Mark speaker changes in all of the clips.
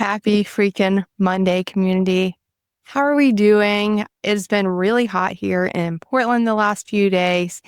Speaker 1: Happy freaking Monday, community. How are we doing? It's been really hot here in Portland the last few days,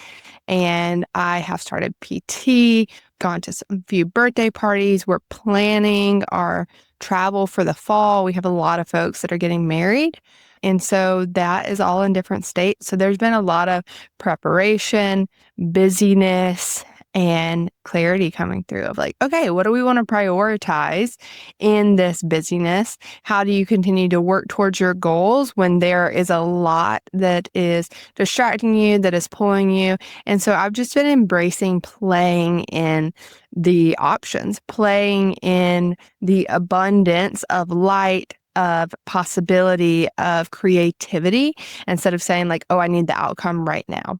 Speaker 1: and I have started PT, gone to some few birthday parties. We're planning our travel for the fall. We have a lot of folks that are getting married. And so that is all in different states. So there's been a lot of preparation, busyness, and clarity coming through of like, okay, what do we want to prioritize in this busyness? How do you continue to work towards your goals when there is a lot that is distracting you, that is pulling you? And so I've just been embracing playing in the options, playing in the abundance of light, of possibility, of creativity, instead of saying like, oh, I need the outcome right now.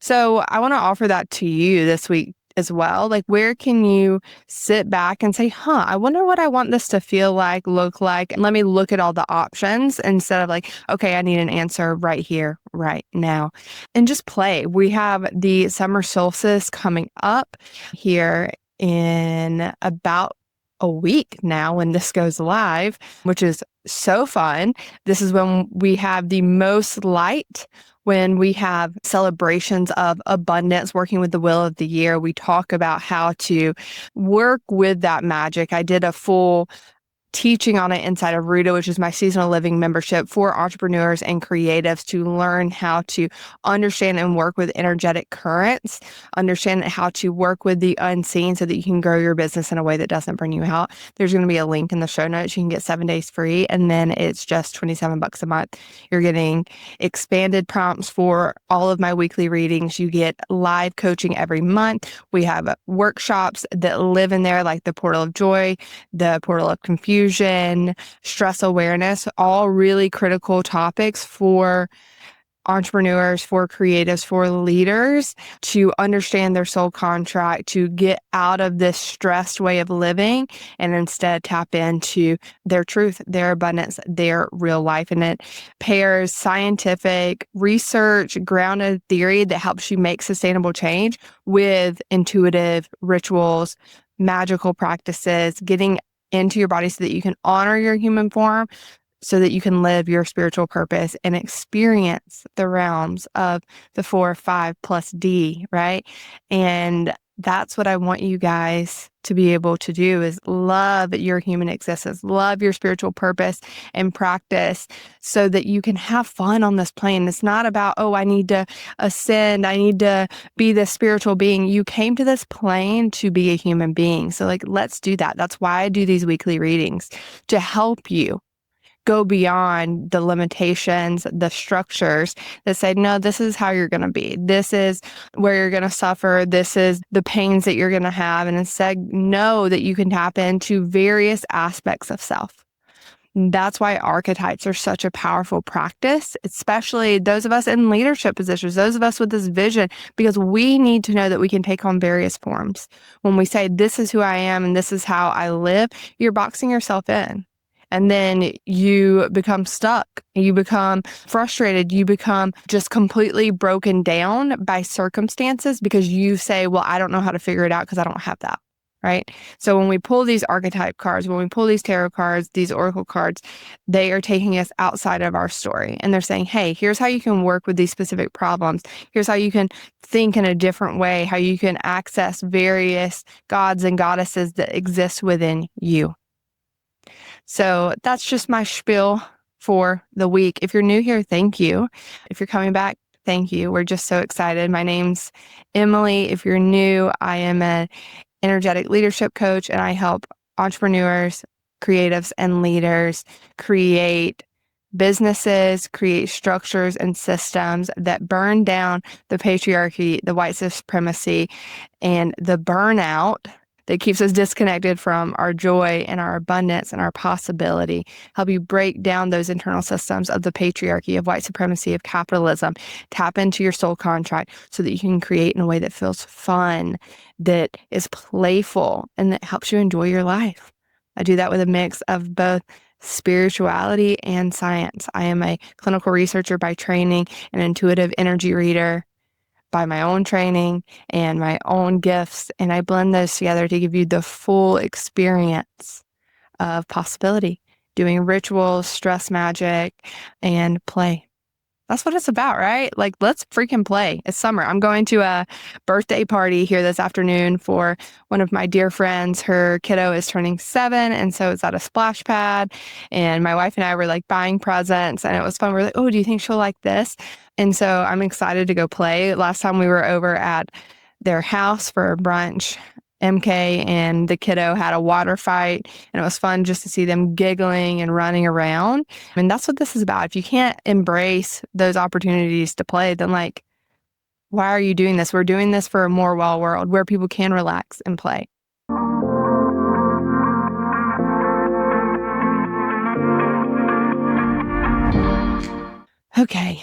Speaker 1: So I want to offer that to you this week as well. Like, where can you sit back and say, I wonder what I want this to feel like, look like, and let me look at all the options instead of like, okay, I need an answer right here, right now, and just play. We have the summer solstice coming up here in about a week now when this goes live, which is so fun. This is when we have the most light, when we have celebrations of abundance, working with the wheel of the year. We talk about how to work with that magic. I did a full teaching on it inside of Ruta, which is my seasonal living membership for entrepreneurs and creatives to learn how to understand and work with energetic currents, understand how to work with the unseen so that you can grow your business in a way that doesn't burn you out. There's going to be a link in the show notes. You can get 7 days free, and then it's just $27 a month. You're getting expanded prompts for all of my weekly readings. You get live coaching every month. We have workshops that live in there, like the Portal of Joy, the Portal of Confusion, stress awareness, all really critical topics for entrepreneurs, for creatives, for leaders to understand their soul contract, to get out of this stressed way of living and instead tap into their truth, their abundance, their real life. And it pairs scientific research, grounded theory that helps you make sustainable change with intuitive rituals, magical practices, getting into your body so that you can honor your human form, so that you can live your spiritual purpose and experience the realms of the 4, 5 plus D, right? And that's what I want you guys to be able to do, is love your human existence, love your spiritual purpose and practice so that you can have fun on this plane. It's not about, oh, I need to ascend, I need to be this spiritual being. You came to this plane to be a human being. So like, let's do that. That's why I do these weekly readings, to help you go beyond the limitations, the structures that say, no, this is how you're going to be. This is where you're going to suffer. This is the pains that you're going to have. And instead, know that you can tap into various aspects of self. That's why archetypes are such a powerful practice, especially those of us in leadership positions, those of us with this vision, because we need to know that we can take on various forms. When we say, this is who I am and this is how I live, you're boxing yourself in. And then you become stuck, you become frustrated, you become just completely broken down by circumstances because you say, well, I don't know how to figure it out because I don't have that, right? So when we pull these archetype cards, when we pull these tarot cards, these oracle cards, they are taking us outside of our story. And they're saying, hey, here's how you can work with these specific problems. Here's how you can think in a different way, how you can access various gods and goddesses that exist within you. So that's just my spiel for the week. If you're new here, thank you. If you're coming back, thank you. We're just so excited. My name's Emily. If you're new, I am an energetic leadership coach, and I help entrepreneurs, creatives, and leaders create businesses, create structures and systems that burn down the patriarchy, the white supremacy, and the burnout that keeps us disconnected from our joy and our abundance and our possibility. Help you break down those internal systems of the patriarchy, of white supremacy, of capitalism. Tap into your soul contract so that you can create in a way that feels fun, that is playful, and that helps you enjoy your life. I do that with a mix of both spirituality and science. I am a clinical researcher by training, an intuitive energy reader by my own training and my own gifts, and I blend those together to give you the full experience of possibility, doing rituals, stress magic, and play. That's what it's about, right? Like, let's freaking play. It's summer. I'm going to a birthday party here this afternoon for one of my dear friends. Her kiddo is turning 7. And so it's at a splash pad. And my wife and I were like buying presents and it was fun. We're like, oh, do you think she'll like this? And so I'm excited to go play. Last time we were over at their house for brunch, MK and the kiddo had a water fight, and it was fun just to see them giggling and running around. And that's what this is about. If you can't embrace those opportunities to play, then like, why are you doing this? We're doing this for a more well world where people can relax and play. Okay,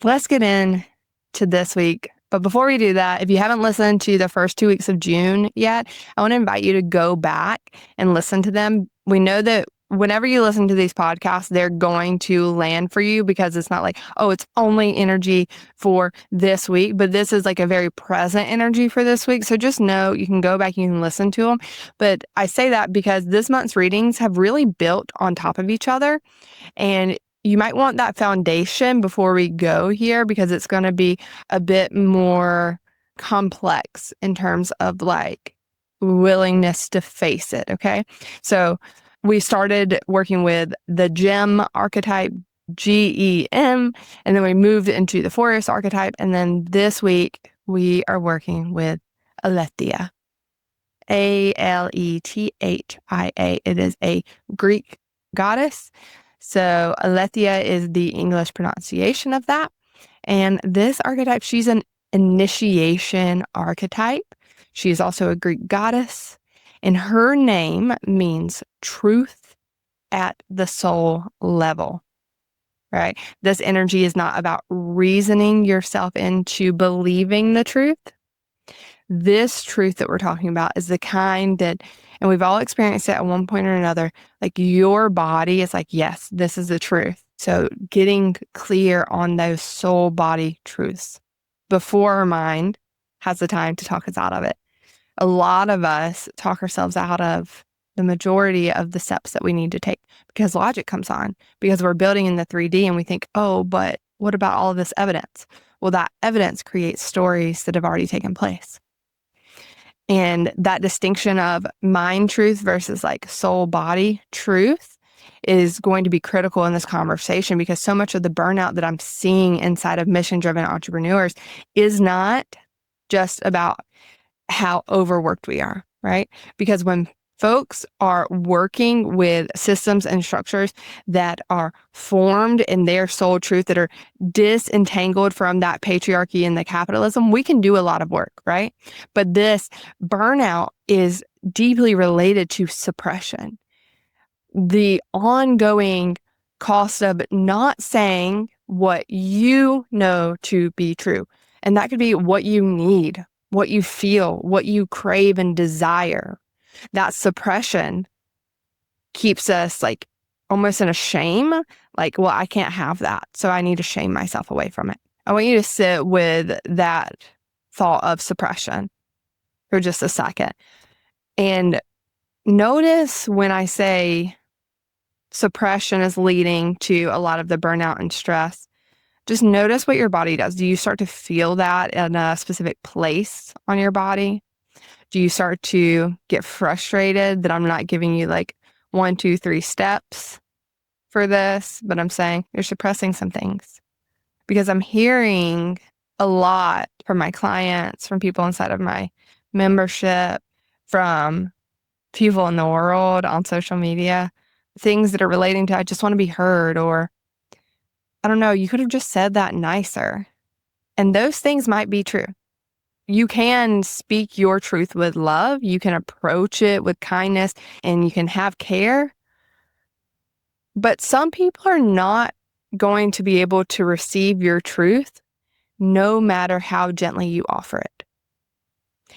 Speaker 1: let's get in to this week. But before we do that, if you haven't listened to the first 2 weeks of June yet, I want to invite you to go back and listen to them. We know that whenever you listen to these podcasts, they're going to land for you because it's not like, oh, it's only energy for this week, but this is like a very present energy for this week. So just know you can go back, you can listen to them. But I say that because this month's readings have really built on top of each other. And you might want that foundation before we go here because it's going to be a bit more complex in terms of like willingness to face it. Okay. So we started working with the gem archetype, GEM, and then we moved into the forest archetype. And then this week we are working with Aletheia, Alethia. It is a Greek goddess. So Aletheia is the English pronunciation of that. And this archetype, she's an initiation archetype. She is also a Greek goddess. And her name means truth at the soul level, right? This energy is not about reasoning yourself into believing the truth. This truth that we're talking about is the kind that, and we've all experienced it at one point or another, like your body is like, yes, this is the truth. So getting clear on those soul body truths before our mind has the time to talk us out of it. A lot of us talk ourselves out of the majority of the steps that we need to take because logic comes on, because we're building in the 3D and we think, oh, but what about all of this evidence? Well, that evidence creates stories that have already taken place. And that distinction of mind truth versus like soul body truth is going to be critical in this conversation because so much of the burnout that I'm seeing inside of mission-driven entrepreneurs is not just about how overworked we are, right? Because when folks are working with systems and structures that are formed in their soul truth, that are disentangled from that patriarchy and the capitalism, we can do a lot of work, right? But this burnout is deeply related to suppression. The ongoing cost of not saying what you know to be true. And that could be what you need, what you feel, what you crave and desire. That suppression keeps us like almost in a shame, like, well, I can't have that, so I need to shame myself away from it. I want you to sit with that thought of suppression for just a second and notice when I say suppression is leading to a lot of the burnout and stress. Just notice what your body does. Do you start to feel that in a specific place on your body? Do you start to get frustrated that I'm not giving you like 1, 2, 3 steps for this, but I'm saying you're suppressing some things? Because I'm hearing a lot from my clients, from people inside of my membership, from people in the world on social media, things that are relating to, I just want to be heard, or I don't know, you could have just said that nicer. And those things might be true. You can speak your truth with love. You can approach it with kindness and you can have care. But some people are not going to be able to receive your truth no matter how gently you offer it.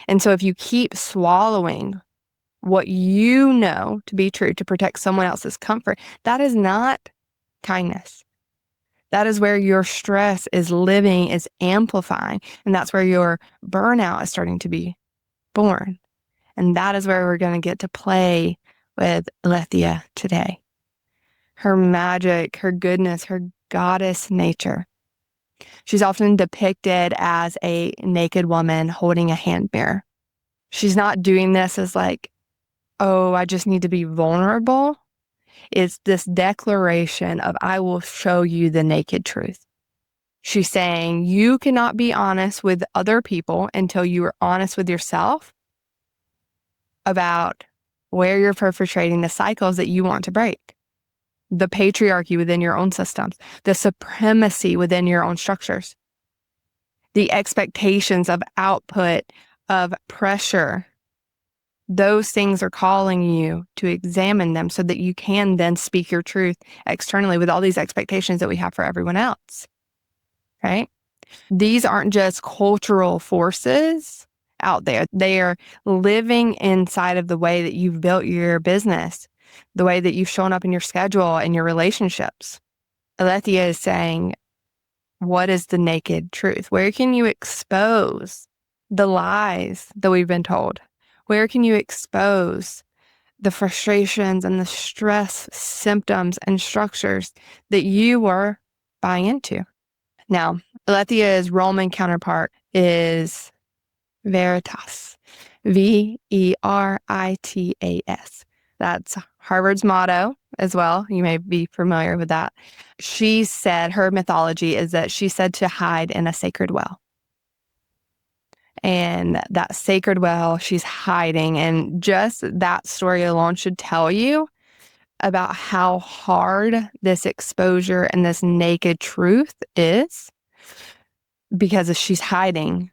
Speaker 1: And so if you keep swallowing what you know to be true to protect someone else's comfort, that is not kindness. That is where your stress is living, is amplifying. And that's where your burnout is starting to be born. And that is where we're going to get to play with Alethea today. Her magic, her goodness, her goddess nature. She's often depicted as a naked woman holding a hand mirror. She's not doing this as like, oh, I just need to be vulnerable. It's this declaration of, I will show you the naked truth. She's saying you cannot be honest with other people until you are honest with yourself about where you're perpetrating the cycles that you want to break. The patriarchy within your own systems, the supremacy within your own structures, the expectations of output, of pressure. Those things are calling you to examine them so that you can then speak your truth externally with all these expectations that we have for everyone else, right? These aren't just cultural forces out there. They are living inside of the way that you've built your business, the way that you've shown up in your schedule and your relationships. Alethea is saying, what is the naked truth? Where can you expose the lies that we've been told? Where can you expose the frustrations and the stress symptoms and structures that you were buying into? Now, Alethea's Roman counterpart is Veritas, Veritas. That's Harvard's motto as well. You may be familiar with that. She said, her mythology is that she said to hide in a sacred well. And that sacred well, she's hiding. And just that story alone should tell you about how hard this exposure and this naked truth is, because she's hiding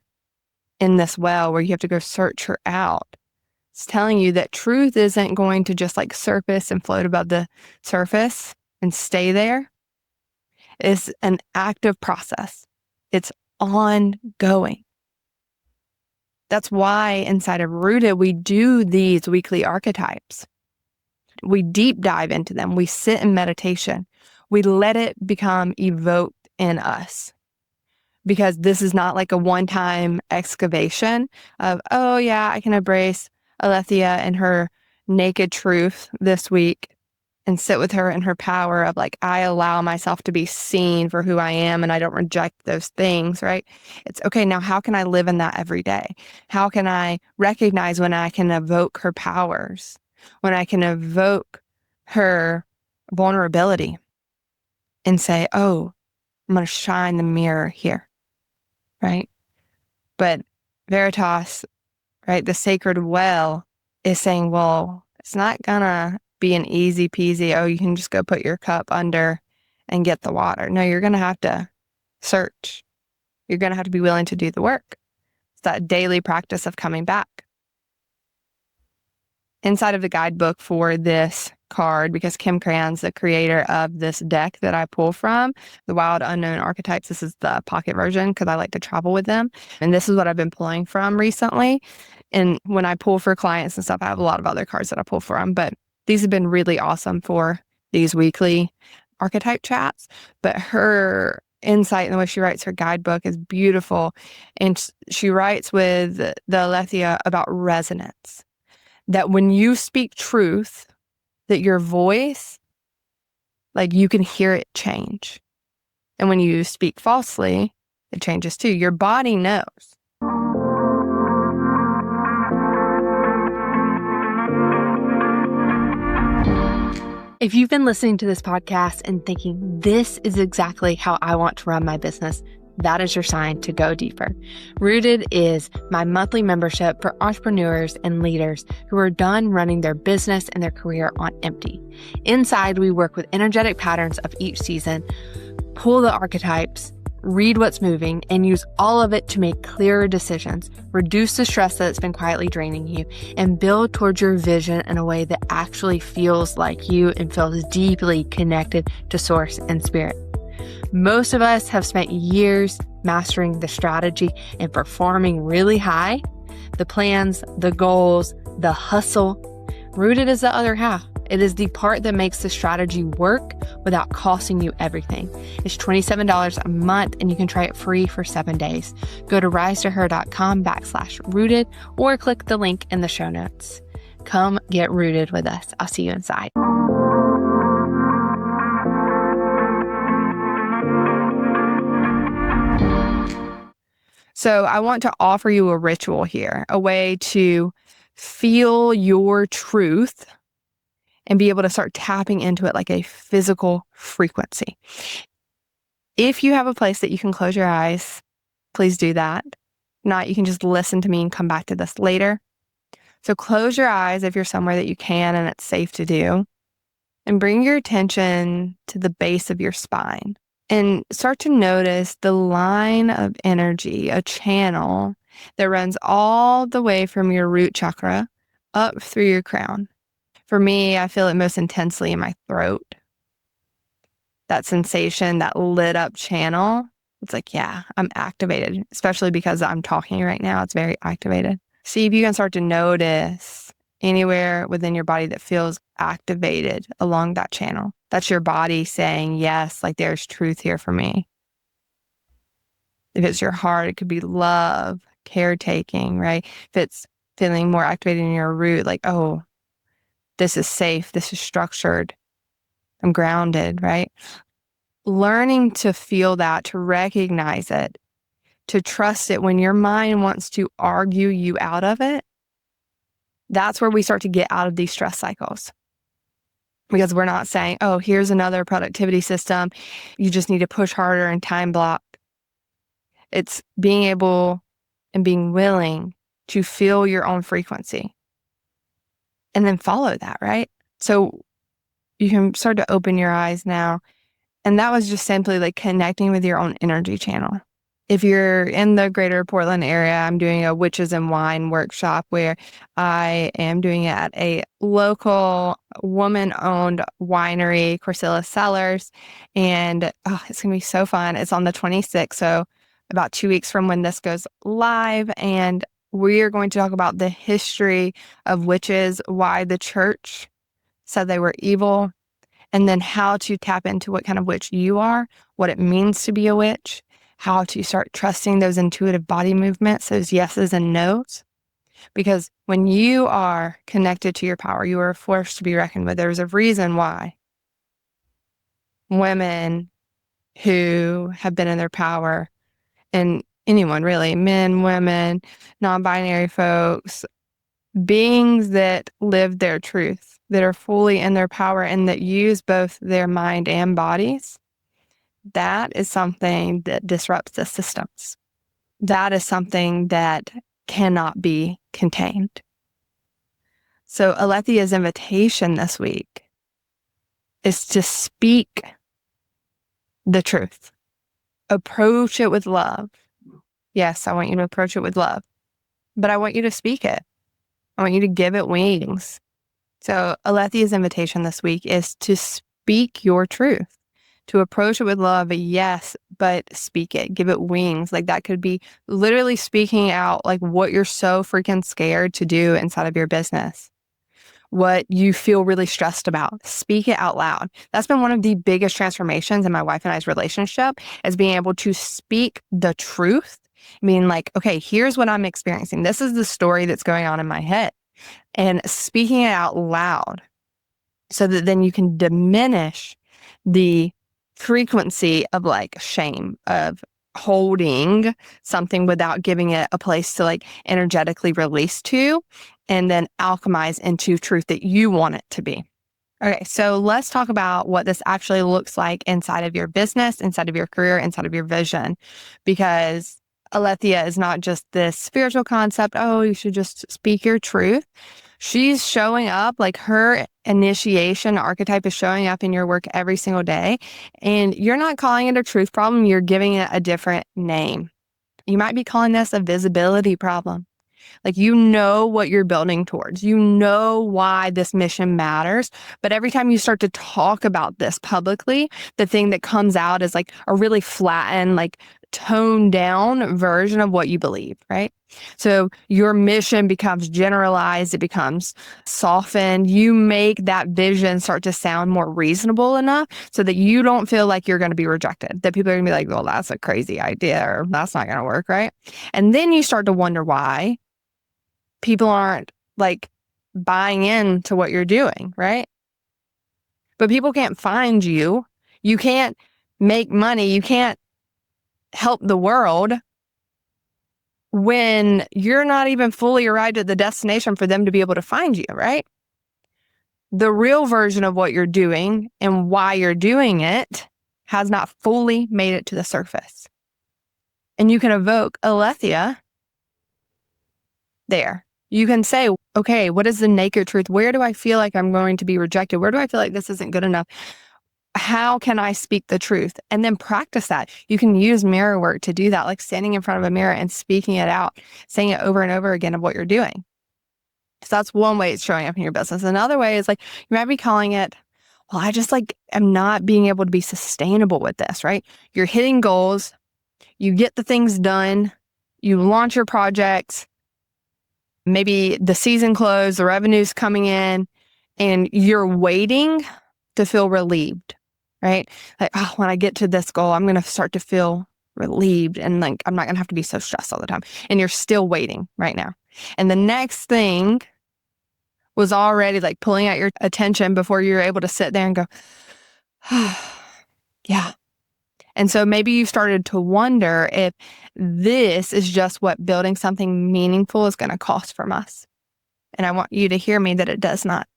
Speaker 1: in this well where you have to go search her out. It's telling you that truth isn't going to just like surface and float above the surface and stay there. It's an active process. It's ongoing. That's why inside of Rooted, we do these weekly archetypes. We deep dive into them. We sit in meditation. We let it become evoked in us. Because this is not like a one-time excavation of, oh yeah, I can embrace Alethea and her naked truth this week and sit with her in her power of like, I allow myself to be seen for who I am and I don't reject those things, right? It's okay, now how can I live in that every day? How can I recognize when I can evoke her powers, when I can evoke her vulnerability and say, oh, I'm going to shine the mirror here, right? But Veritas, right, the sacred well is saying, well, it's not going to be an easy peasy, oh, you can just go put your cup under and get the water. No, you're going to have to search. You're going to have to be willing to do the work. It's that daily practice of coming back. Inside of the guidebook for this card, because Kim Cran's the creator of this deck that I pull from, the Wild Unknown Archetypes. This is the pocket version because I like to travel with them. And this is what I've been pulling from recently. And when I pull for clients and stuff, I have a lot of other cards that I pull from, but these have been really awesome for these weekly archetype chats. But her insight and the way she writes her guidebook is beautiful. And she writes with the Alethea about resonance. That when you speak truth, that your voice, like you can hear it change. And when you speak falsely, it changes too. Your body knows. If you've been listening to this podcast and thinking, this is exactly how I want to run my business, that is your sign to go deeper. Rooted is my monthly membership for entrepreneurs and leaders who are done running their business and their career on empty. Inside, we work with energetic patterns of each season, pull the archetypes, read what's moving, and use all of it to make clearer decisions, reduce the stress that's been quietly draining you, and build towards your vision in a way that actually feels like you and feels deeply connected to source and spirit. Most of us have spent years mastering the strategy and performing really high, the plans, the goals, the hustle. Rooted is the other half. It is the part that makes the strategy work without costing you everything. It's $27 a month and you can try it free for 7 days. Go to risetoher.com/rooted or click the link in the show notes. Come get rooted with us. I'll see you inside. So I want to offer you a ritual here, a way to feel your truth and be able to start tapping into it like a physical frequency. If you have a place that you can close your eyes, please do that. If not, you can just listen to me and come back to this later. So close your eyes if you're somewhere that you can and it's safe to do. And bring your attention to the base of your spine. And start to notice the line of energy, a channel that runs all the way from your root chakra up through your crown. For me, I feel it most intensely in my throat. That sensation, that lit up channel, it's like, yeah, I'm activated, especially because I'm talking right now. It's very activated. See if you can start to notice anywhere within your body that feels activated along that channel. That's your body saying, yes, like there's truth here for me. If it's your heart, it could be love, caretaking, right? If it's feeling more activated in your root, like, oh, this is safe, this is structured, I'm grounded, right? Learning to feel that, to recognize it, to trust it when your mind wants to argue you out of it, that's where we start to get out of these stress cycles. Because we're not saying, oh, here's another productivity system. You just need to push harder and time block. It's being able and being willing to feel your own frequency and then follow that, right? So you can start to open your eyes now. And that was just simply like connecting with your own energy channel. If you're in the greater Portland area, I'm doing a witches and wine workshop where I am doing it at a local woman-owned winery, Corcilla Cellars. And it's going to be so fun. It's on the 26th, so about 2 weeks from when this goes live. And we are going to talk about the history of witches, why the church said they were evil, and then how to tap into what kind of witch you are, what it means to be a witch, how to start trusting those intuitive body movements, those yeses and nos. Because when you are connected to your power, you are a force to be reckoned with. There's a reason why women who have been in their power, and anyone really, men, women, non-binary folks, beings that live their truth, that are fully in their power and that use both their mind and bodies, that is something that disrupts the systems. That is something that cannot be contained. So Alethea's invitation this week is to speak the truth. Approach it with love. Yes, I want you to approach it with love, but I want you to speak it. I want you to give it wings. So Alethea's invitation this week is to speak your truth, to approach it with love, yes, but speak it, give it wings. Like that could be literally speaking out like what you're so freaking scared to do inside of your business, what you feel really stressed about. Speak it out loud. That's been one of the biggest transformations in my wife and I's relationship, is being able to speak the truth. Meaning like, okay, here's what I'm experiencing. This is the story that's going on in my head. And speaking it out loud so that then you can diminish the frequency of like shame, of holding something without giving it a place to like energetically release to, and then alchemize into truth that you want it to be. Okay, so let's talk about what this actually looks like inside of your business, inside of your career, inside of your vision, because Alethea is not just this spiritual concept, oh, you should just speak your truth. She's showing up, like her initiation archetype is showing up in your work every single day. And you're not calling it a truth problem, you're giving it a different name. You might be calling this a visibility problem. Like, you know what you're building towards. You know why this mission matters. But every time you start to talk about this publicly, the thing that comes out is like a really flattened, like toned down version of what you believe, right? So your mission becomes generalized. It becomes softened. You make that vision start to sound more reasonable enough so that you don't feel like you're going to be rejected, that people are going to be like, well, that's a crazy idea, or that's not going to work, right? And then you start to wonder why people aren't like buying into what you're doing, right? But people can't find you. You can't make money. You can't help the world when you're not even fully arrived at the destination for them to be able to find you, right? The real version of what you're doing and why you're doing it has not fully made it to the surface. And you can evoke aletheia there. You can say, okay, what is the naked truth? Where do I feel like I'm going to be rejected? Where do I feel like this isn't good enough? How can I speak the truth? And then practice that. You can use mirror work to do that, like standing in front of a mirror and speaking it out, saying it over and over again of what you're doing. So that's one way it's showing up in your business. Another way is like, you might be calling it, well, I just like am not being able to be sustainable with this, right? You're hitting goals, you get the things done, you launch your projects, maybe the season closed, the revenue's coming in, and you're waiting to feel relieved, right? Like, oh, when I get to this goal, I'm going to start to feel relieved and like I'm not going to have to be so stressed all the time. And you're still waiting right now. And the next thing was already like pulling out your attention before you're able to sit there and go, yeah. And so maybe you started to wonder if this is just what building something meaningful is going to cost from us. And I want you to hear me that it does not.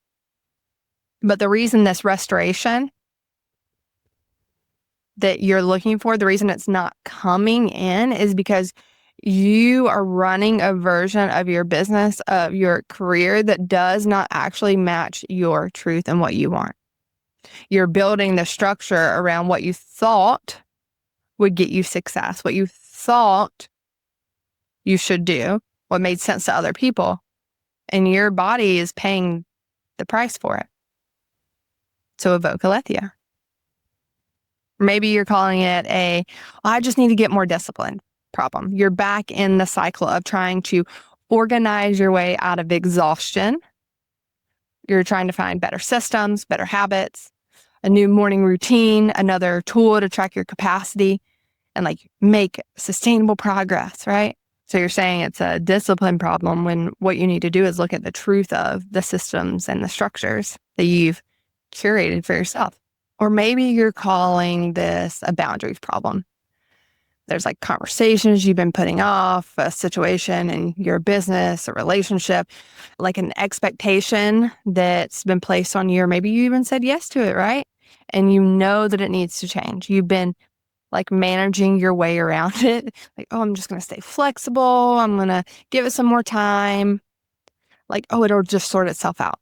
Speaker 1: But the reason this restoration that you're looking for, the reason it's not coming in is because you are running a version of your business, of your career that does not actually match your truth and what you want. You're building the structure around what you thought would get you success, what you thought you should do, what made sense to other people. And your body is paying the price for it. So evoke aletheia. Maybe you're calling it I just need to get more disciplined problem. You're back in the cycle of trying to organize your way out of exhaustion. You're trying to find better systems, better habits, a new morning routine, another tool to track your capacity and like make sustainable progress, right? So you're saying it's a discipline problem when what you need to do is look at the truth of the systems and the structures that you've curated for yourself. Or maybe you're calling this a boundaries problem. There's like conversations you've been putting off, a situation in your business, a relationship, like an expectation that's been placed on you, or maybe you even said yes to it, right? And you know that it needs to change. You've been like managing your way around it. Like, oh, I'm just going to stay flexible. I'm going to give it some more time. Like, oh, it'll just sort itself out.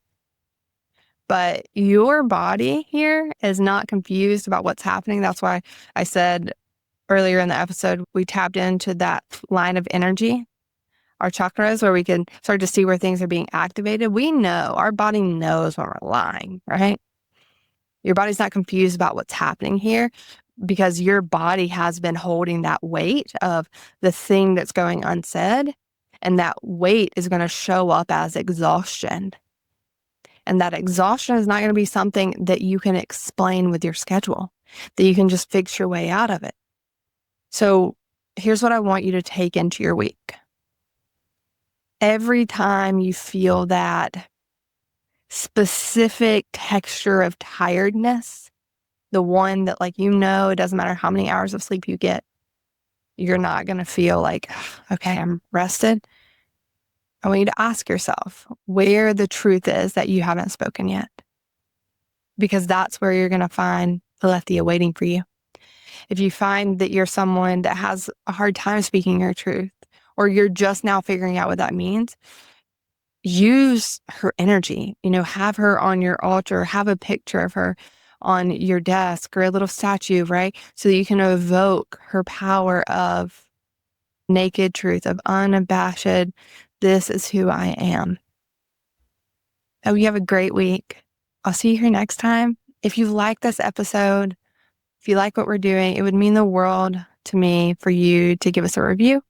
Speaker 1: But your body here is not confused about what's happening. That's why I said earlier in the episode, we tapped into that line of energy, our chakras, where we can start to see where things are being activated. We know, our body knows when we're lying, right? Your body's not confused about what's happening here because your body has been holding that weight of the thing that's going unsaid. And that weight is going to show up as exhaustion. And that exhaustion is not going to be something that you can explain with your schedule, that you can just fix your way out of it. So here's what I want you to take into your week. Every time you feel that specific texture of tiredness, the one that like, it doesn't matter how many hours of sleep you get, you're not going to feel like, okay, I'm rested. I want you to ask yourself where the truth is that you haven't spoken yet. Because that's where you're going to find aletheia waiting for you. If you find that you're someone that has a hard time speaking your truth, or you're just now figuring out what that means, use her energy. Have her on your altar, have a picture of her on your desk or a little statue, right? So that you can evoke her power of naked truth, of unabashed, this is who I am. Oh, you have a great week. I'll see you here next time. If you like this episode, if you like what we're doing, it would mean the world to me for you to give us a review.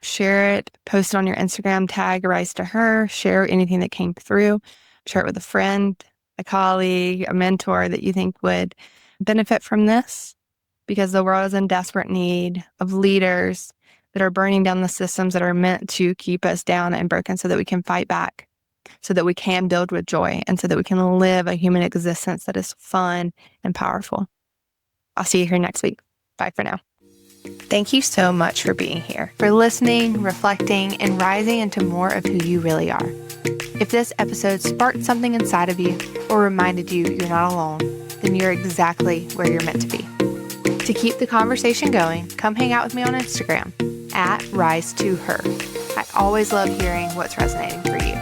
Speaker 1: Share it, post it on your Instagram, tag Rise to Her, share anything that came through, share it with a friend, a colleague, a mentor that you think would benefit from this, because the world is in desperate need of leaders that are burning down the systems that are meant to keep us down and broken so that we can fight back. so that we can build with joy and so that we can live a human existence that is fun and powerful. I'll see you here next week. Bye for now. Thank you so much for being here, for listening, reflecting, and rising into more of who you really are. If this episode sparked something inside of you or reminded you you're not alone, then you're exactly where you're meant to be. To keep the conversation going, come hang out with me on Instagram @rise2her. I always love hearing what's resonating for you.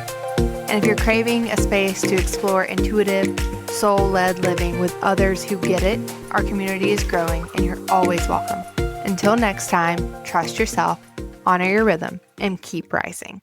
Speaker 1: And if you're craving a space to explore intuitive, soul-led living with others who get it, our community is growing and you're always welcome. Until next time, trust yourself, honor your rhythm, and keep rising.